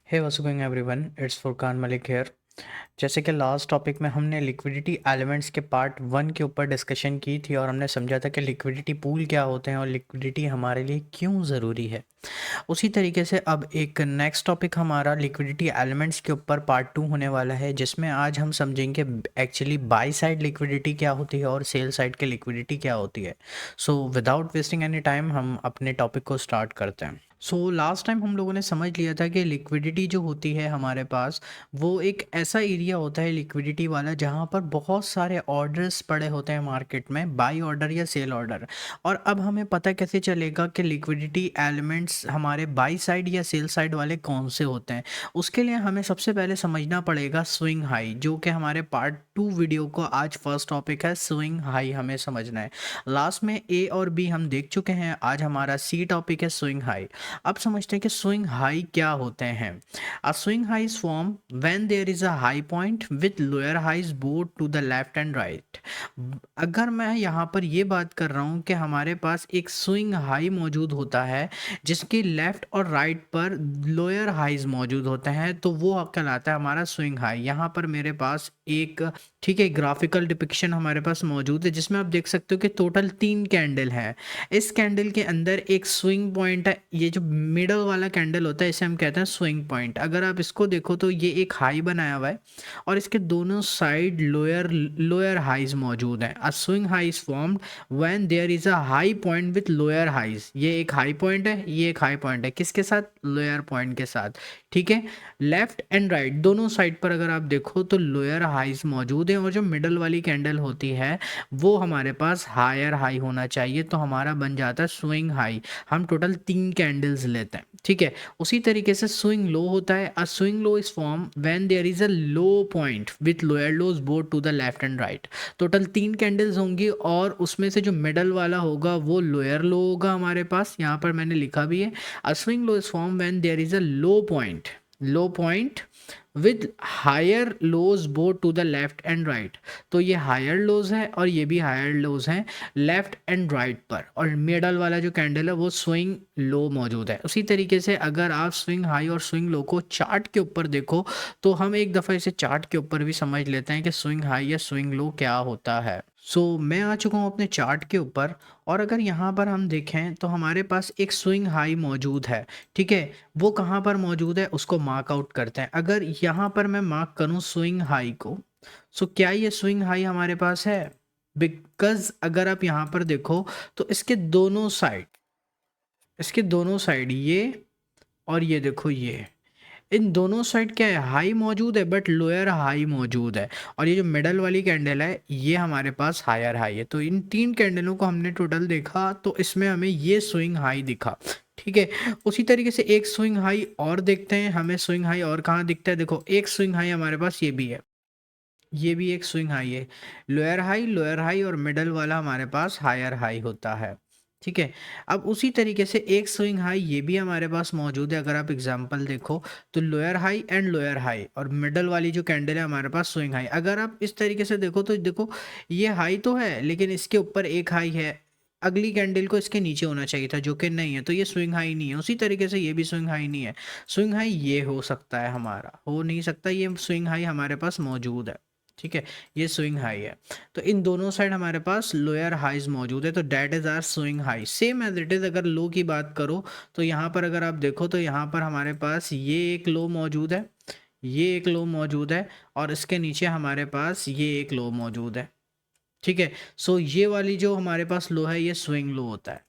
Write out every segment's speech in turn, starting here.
Hey what's going everyone, it's Furqan Malik here. जैसे कि last topic में हमने लिक्विडिटी एलिमेंट्स के पार्ट वन के ऊपर डिस्कशन की थी और हमने समझा था कि लिक्विडिटी पूल क्या होते हैं और लिक्विडिटी हमारे लिए क्यों ज़रूरी है। उसी तरीके से अब एक नेक्स्ट टॉपिक हमारा लिक्विडिटी एलिमेंट्स के ऊपर पार्ट टू होने वाला है, जिसमें आज हम समझेंगे एक्चुअली बाई साइड लिक्विडिटी क्या होती है और सेल साइड की लिक्विडिटी क्या होती है। So without wasting any time हम अपने टॉपिक को स्टार्ट करते हैं। सो लास्ट टाइम हम लोगों ने समझ लिया था कि लिक्विडिटी जो होती है हमारे पास, वो एक ऐसा एरिया होता है लिक्विडिटी वाला जहाँ पर बहुत सारे ऑर्डर्स पड़े होते हैं मार्केट में, बाई ऑर्डर या सेल ऑर्डर। और अब हमें पता कैसे चलेगा कि लिक्विडिटी एलिमेंट्स हमारे बाई साइड या सेल साइड वाले कौन से होते हैं। उसके लिए हमें सबसे पहले समझना पड़ेगा स्विंग हाई, जो कि हमारे पार्ट टू वीडियो को आज फर्स्ट टॉपिक है। स्विंग हाई हमें समझना है। लास्ट में ए और बी हम देख चुके हैं, आज हमारा सी टॉपिक है स्विंग हाई। अब समझते हैं कि स्विंग हाई क्या होते हैं। A swing high is form when there is a high point with lower highs both to the left and right. अगर मैं यहाँ पर ये बात कर रहा हूँ कि हमारे पास एक स्विंग हाई मौजूद होता है जिसके लेफ्ट और राइट पर लोअर हाइज मौजूद होते हैं, तो वो कहलाता है हमारा स्विंग हाई। यहाँ पर मेरे पास एक ठीक है ग्राफिकल डिपिक्शन हमारे पास मौजूद है, जिसमें आप देख सकते हो कि टोटल 3 कैंडल हैं। इस कैंडल के अंदर एक स्विंग पॉइंट है। ये जो मिडल वाला कैंडल होता है इसे हम कहते हैं स्विंग पॉइंट। अगर आप इसको देखो तो ये एक हाई बनाया हुआ है और इसके दोनों साइड लोअर लोअर हाइज मौजूद हैं। A swing high is formed when there is a high point with lower highs. ये एक हाई पॉइंट है, ये एक हाई पॉइंट है, किसके साथ? लोअर पॉइंट के साथ। ठीक है, लेफ्ट एंड राइट दोनों साइड पर अगर आप देखो तो लोअर हाइज मौजूद है और जो मिडल वाली कैंडल होती है वो हमारे पास हायर हाई होना चाहिए, तो हमारा बन जाता है स्विंग हाई। हम टोटल 3 कैंडल्स लेते हैं। ठीक है, उसी तरीके से स्विंग लो होता है। A swing low is form when there is a low point with lower lows both to the left and right. Total 3 candles होंगी और उसमें से जो मिडल वाला होगा वो लोअर लो होगा हमारे पास। यहाँ पर मैंने लिखा भी है, a swing low is form when there is a low point with higher lows both to the left and right. तो ये हायर लोज है और ये भी हायर लोज हैं लेफ्ट एंड राइट पर, और मिडल वाला जो कैंडल है वो स्विंग लो मौजूद है। उसी तरीके से अगर आप स्विंग हाई और स्विंग लो को चार्ट के ऊपर देखो तो हम एक दफ़ा इसे चार्ट के ऊपर भी समझ लेते हैं कि स्विंग हाई या स्विंग लो क्या होता है। सो मैं आ चुका हूँ अपने चार्ट के ऊपर, और अगर यहाँ पर हम देखें तो हमारे पास एक स्विंग हाई मौजूद है। ठीक है, वो कहाँ पर मौजूद है उसको मार्क आउट करते हैं। अगर यहाँ पर मैं मार्क करूँ स्विंग हाई को, सो क्या ये स्विंग हाई हमारे पास है? बिकॉज अगर आप यहाँ पर देखो तो इसके दोनों साइड ये और ये देखो, ये इन दोनों साइड क्या है? हाई मौजूद है, बट लोअर हाई मौजूद है। और ये जो मिडल वाली कैंडल है ये हमारे पास हायर हाई है। तो इन 3 कैंडलों को हमने टोटल देखा तो इसमें हमें ये स्विंग हाई दिखा। ठीक है, उसी तरीके से एक स्विंग हाई और देखते हैं। हमें स्विंग हाई और कहाँ दिखता है? देखो, एक स्विंग हाई हमारे पास ये भी है, ये भी एक स्विंग हाई है। लोअर हाई और मिडल वाला हमारे पास हायर हाई होता है। ठीक है, अब उसी तरीके से एक स्विंग हाई ये भी हमारे पास मौजूद है। अगर आप एग्जांपल देखो तो lower high and lower high, और मिडल वाली जो कैंडल है हमारे पास स्विंग हाई। अगर आप इस तरीके से देखो तो देखो, ये हाई तो है लेकिन इसके ऊपर एक हाई है, अगली कैंडल को इसके नीचे होना चाहिए था, जो कि नहीं है, तो ये स्विंग हाई नहीं है। उसी तरीके से ये भी स्विंग हाई नहीं है। स्विंग हाई ये हो सकता है, हमारा हो नहीं सकता। ये स्विंग हाई हमारे पास मौजूद है। ठीक है, ये स्विंग हाई है। तो इन दोनों साइड हमारे पास लोअर हाइज मौजूद है, तो that is our swing high. Same as it is अगर लो की बात करो तो यहाँ पर अगर आप देखो तो यहाँ पर हमारे पास ये एक लो मौजूद है, ये एक लो मौजूद है, और इसके नीचे हमारे पास ये एक लो मौजूद है। ठीक है, सो ये वाली जो हमारे पास लो है ये स्विंग लो होता है।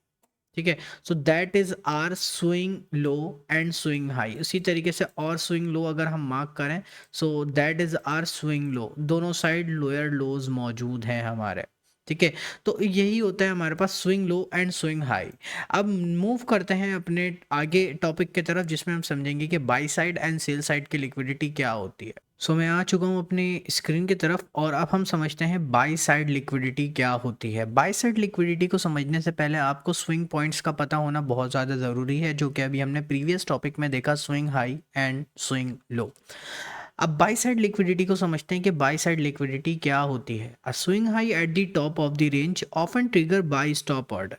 ठीक है, so that is our swing low and swing high. उसी तरीके से और स्विंग लो अगर हम मार्क करें, so that is our swing low. दोनों साइड लोअर लोज मौजूद हैं हमारे। ठीक है, तो यही होता है हमारे पास swing low and swing high. अब मूव करते हैं अपने आगे टॉपिक की तरफ, जिसमें हम समझेंगे कि by side and sell side की लिक्विडिटी क्या होती है। सो मैं आ चुका हूँ अपनी स्क्रीन की तरफ, और अब हम समझते हैं बाई साइड लिक्विडिटी क्या होती है। बाई साइड लिक्विडिटी को समझने से पहले आपको स्विंग पॉइंट्स का पता होना बहुत ज़्यादा ज़रूरी है, जो कि अभी हमने प्रीवियस टॉपिक में देखा, swing high and swing low. अब बाई साइड लिक्विडिटी को समझते हैं कि बाई साइड लिक्विडिटी क्या होती है। A swing high at the top of the range often trigger by stop order.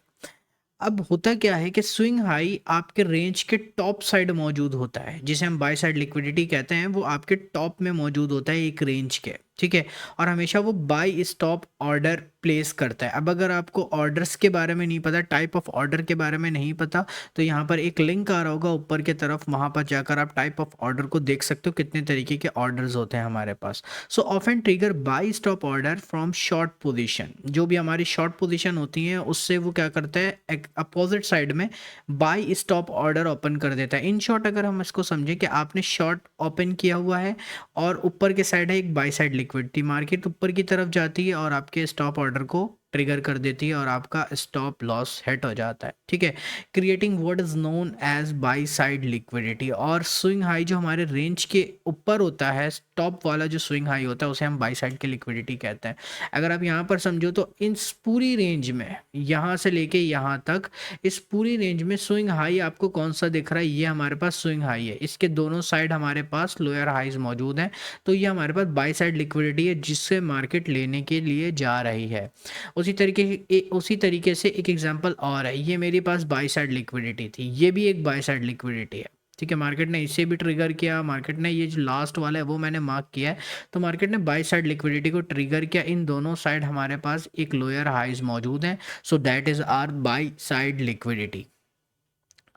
अब होता क्या है कि स्विंग हाई आपके रेंज के टॉप साइड मौजूद होता है, जिसे हम बाय साइड लिक्विडिटी कहते हैं, वो आपके टॉप में मौजूद होता है एक रेंज के, ठीक है। और हमेशा वो बाय स्टॉप ऑर्डर प्लेस करता है। अब अगर आपको ऑर्डर्स के बारे में नहीं पता, टाइप ऑफ ऑर्डर के बारे में नहीं पता, तो यहाँ पर एक लिंक आ रहा होगा ऊपर की तरफ, वहाँ पर जाकर आप टाइप ऑफ ऑर्डर को देख सकते हो, कितने तरीके के ऑर्डर्स होते हैं हमारे पास। So often trigger by stop order from short position. जो भी हमारी शॉर्ट पोजीशन होती है उससे वो क्या करता है, एक अपोजिट साइड में बाय स्टॉप ऑर्डर ओपन कर देता है। इन शॉर्ट अगर हम इसको समझें कि आपने शॉर्ट ओपन किया हुआ है और ऊपर के साइड है एक बाय साइड लिक्विडिटी, मार्केट ऊपर की तरफ जाती है और आपके स्टॉप ऑर्डर को ट्रिगर कर देती है और आपका स्टॉप लॉस हिट हो जाता है, ठीक है, creating what is known as buy side liquidity. और स्विंग हाई जो हमारे रेंज के ऊपर होता है, टॉप वाला जो स्विंग हाई होता है, उसे हम बाई साइड की लिक्विडिटी कहते हैं। अगर आप यहाँ पर समझो तो इस पूरी रेंज में, यहाँ से लेके यहाँ तक, इस पूरी रेंज में स्विंग हाई आपको कौन सा दिख रहा है, ये हमारे पास स्विंग हाई है। इसके दोनों साइड हमारे पास लोअर हाईज मौजूद हैं, तो ये हमारे पास बाई साइड लिक्विडिटी है जिससे मार्केट लेने के लिए जा रही है। उसी तरीके से एक एग्जांपल और है, ये मेरे पास बाई साइड लिक्विडिटी थी, ये भी एक बाई साइड लिक्विडिटी है, ठीक है। मार्केट ने इसे भी ट्रिगर किया, मार्केट ने ये जो लास्ट वाला है वो मैंने मार्क किया है, तो मार्केट ने बाई साइड लिक्विडिटी को ट्रिगर किया। इन दोनों साइड हमारे पास एक लोअर हाइज मौजूद है, so that is our buy side liquidity.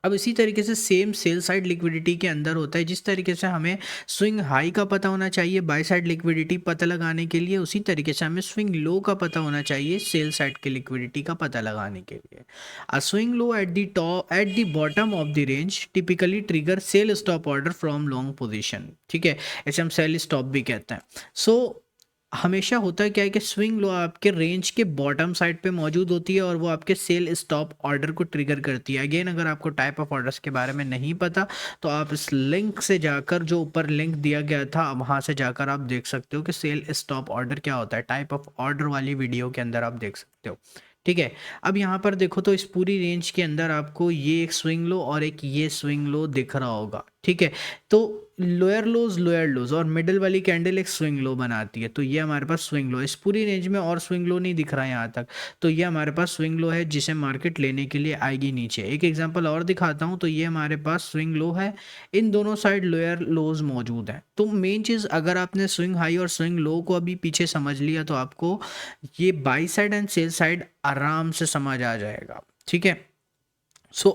अब इसी तरीके से सेम सेल साइड लिक्विडिटी के अंदर होता है। जिस तरीके से हमें स्विंग हाई का पता होना चाहिए बाय साइड लिक्विडिटी पता लगाने के लिए, उसी तरीके से हमें स्विंग लो का पता होना चाहिए सेल साइड की लिक्विडिटी का पता लगाने के लिए। A swing low at the top at the bottom of the range typically trigger sell stop order from long position, ठीक है, ऐसे हम सेल स्टॉप भी कहते हैं। सो हमेशा होता है क्या है कि स्विंग लो आपके रेंज के बॉटम साइड पे मौजूद होती है और वो आपके सेल स्टॉप ऑर्डर को ट्रिगर करती है। अगेन अगर आपको टाइप ऑफ ऑर्डर्स के बारे में नहीं पता तो आप इस लिंक से जाकर, जो ऊपर लिंक दिया गया था, वहाँ से जाकर आप देख सकते हो कि सेल स्टॉप ऑर्डर क्या होता है। टाइप ऑफ ऑर्डर वाली वीडियो के अंदर आप देख सकते हो, ठीक है। अब यहाँ पर देखो तो इस पूरी रेंज के अंदर आपको ये एक स्विंग लो और एक ये स्विंग लो दिख रहा होगा, ठीक है। तो लोअर लोज और मिडिल वाली कैंडल एक स्विंग लो बनाती है, तो ये हमारे पास स्विंग लो। इस पूरी रेंज में और स्विंग लो नहीं दिख रहा है यहाँ तक, तो ये हमारे पास स्विंग लो है जिसे मार्केट लेने के लिए आएगी नीचे। एक एग्जांपल और दिखाता हूँ, तो ये हमारे पास स्विंग लो है, इन दोनों साइड लोअर लोज मौजूद हैं। तो मेन चीज़, अगर आपने स्विंग हाई और स्विंग लो को अभी पीछे समझ लिया तो आपको ये by side and sell side आराम से समझ आ जाएगा, ठीक है।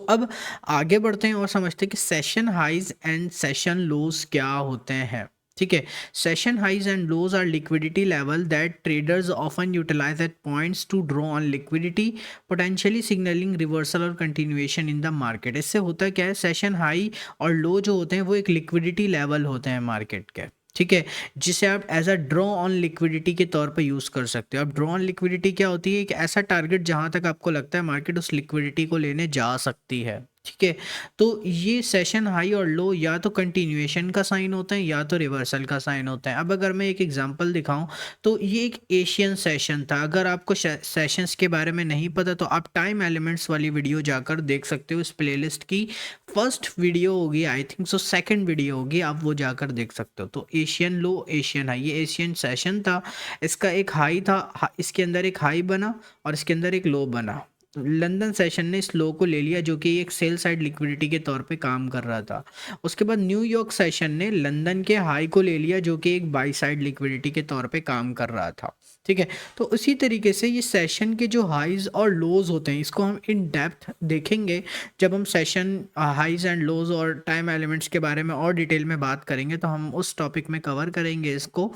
अब आगे बढ़ते हैं और समझते हैं कि session highs and session lows क्या होते हैं, ठीक है। Session highs and lows are liquidity level that traders often utilize at points to draw on liquidity, potentially signaling reversal और कंटिन्यूएशन इन द मार्केट। इससे होता क्या है, सेशन हाई और लो जो होते हैं वो एक लिक्विडिटी लेवल होते हैं मार्केट के, ठीक है, जिसे आप as a draw on liquidity के तौर पे यूज़ कर सकते हो। अब ड्रॉ ऑन लिक्विडिटी क्या होती है, एक ऐसा टारगेट जहां तक आपको लगता है मार्केट उस लिक्विडिटी को लेने जा सकती है, ठीक है। तो ये सेशन हाई और लो या तो कंटिन्यूएशन का साइन होता है या तो रिवर्सल का साइन होता है। अब अगर मैं एक एग्जांपल दिखाऊं, तो ये एक एशियन सेशन था। अगर आपको सेशंस के बारे में नहीं पता तो आप टाइम एलिमेंट्स वाली वीडियो जाकर देख सकते हो। इस प्लेलिस्ट की फर्स्ट वीडियो होगी, I think so second video होगी, आप वो जाकर देख सकते हो। तो एशियन लो, एशियन हाई, ये एशियन सेशन था। इसका एक हाई था, इसके अंदर एक हाई बना और इसके अंदर एक लो बना। लंदन सेशन ने इस लो को ले लिया जो कि एक सेल साइड लिक्विडिटी के तौर पे काम कर रहा था। उसके बाद न्यूयॉर्क सेशन ने लंदन के हाई को ले लिया जो कि एक बाई साइड लिक्विडिटी के तौर पे काम कर रहा था, ठीक है। तो उसी तरीके से ये सेशन के जो हाइज और लोज होते हैं इसको हम इन डेप्थ देखेंगे जब हम सेशन हाइज एंड लोज और टाइम एलिमेंट्स के बारे में और डिटेल में बात करेंगे, तो हम उस टॉपिक में कवर करेंगे इसको।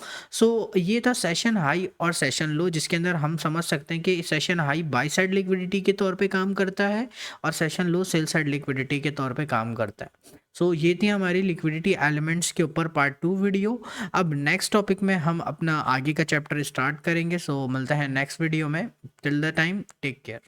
ये था सेशन हाई और सेशन लो, जिसके अंदर हम समझ सकते हैं कि session high by side liquidity के तौर पे काम करता है और सेशन लो सेल साइड लिक्विडिटी के तौर पे काम करता है। ये थी हमारी लिक्विडिटी एलिमेंट्स के ऊपर पार्ट 2 वीडियो। अब नेक्स्ट टॉपिक में हम अपना आगे का चैप्टर स्टार्ट करेंगे। मिलता है नेक्स्ट वीडियो में। Till the time, take care.